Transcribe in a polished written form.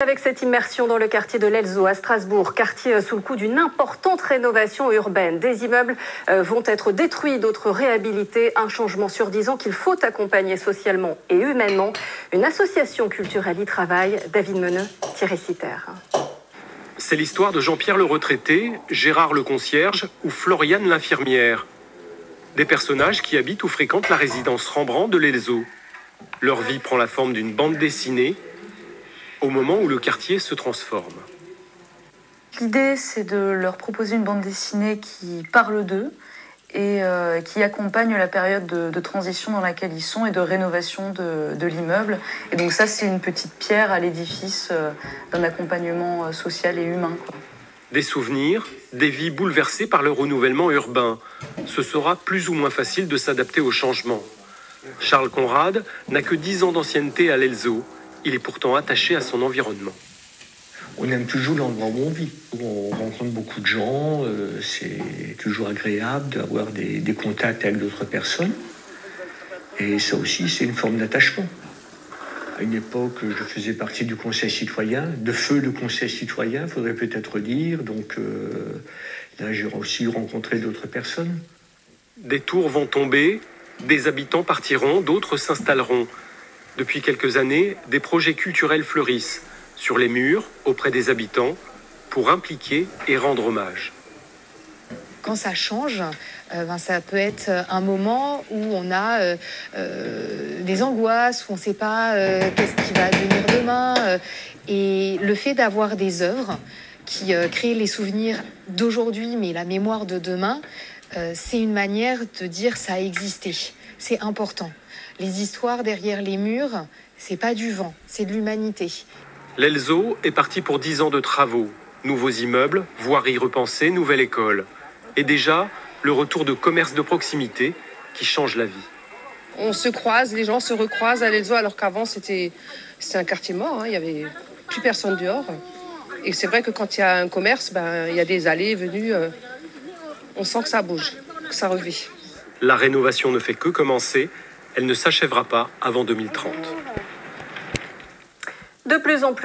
Avec cette immersion dans le quartier de l'Elzo à Strasbourg, quartier sous le coup d'une importante rénovation urbaine. Des immeubles vont être détruits, d'autres réhabilités. Un changement sur 10 ans qu'il faut accompagner socialement et humainement. Une association culturelle y travaille. David Meneux, Thierry Citer. C'est l'histoire de Jean-Pierre le retraité, Gérard le concierge ou Floriane l'infirmière. Des personnages qui habitent ou fréquentent la résidence Rembrandt de l'Elzo. Leur vie prend la forme d'une bande dessinée au moment où le quartier se transforme. L'idée, c'est de leur proposer une bande dessinée qui parle d'eux et qui accompagne la période de transition dans laquelle ils sont et de rénovation de l'immeuble. Et donc ça, c'est une petite pierre à l'édifice d'un accompagnement social et humain, quoi. Des souvenirs, des vies bouleversées par le renouvellement urbain. Ce sera plus ou moins facile de s'adapter au changement. Charles Conrad n'a que 10 ans d'ancienneté à l'Elzo. Il est pourtant attaché à son environnement. On aime toujours l'endroit où on vit, où on rencontre beaucoup de gens, c'est toujours agréable d'avoir des contacts avec d'autres personnes. Et ça aussi, c'est une forme d'attachement. À une époque, je faisais partie du conseil citoyen, de feu le conseil citoyen, il faudrait peut-être dire. Donc là, j'ai aussi rencontré d'autres personnes. Des tours vont tomber, des habitants partiront, d'autres s'installeront. Depuis quelques années, des projets culturels fleurissent, sur les murs, auprès des habitants, pour impliquer et rendre hommage. Quand ça change, ça peut être un moment où on a des angoisses, où on ne sait pas qu'est-ce qui va advenir demain. Et le fait d'avoir des œuvres qui créent les souvenirs d'aujourd'hui, mais la mémoire de demain, c'est une manière de dire ça a existé. C'est important. Les histoires derrière les murs, c'est pas du vent, c'est de l'humanité. L'Elzo est parti pour 10 ans de travaux. Nouveaux immeubles, voiries repensées, nouvelle école. Et déjà, le retour de commerce de proximité qui change la vie. On se croise, les gens se recroisent à l'Elzo, alors qu'avant c'était un quartier mort, hein. Il n'y avait plus personne dehors. Et c'est vrai que quand il y a un commerce, il y a des allées, venues. On sent que ça bouge, que ça revit. La rénovation ne fait que commencer. Elle ne s'achèvera pas avant 2030. De plus en plus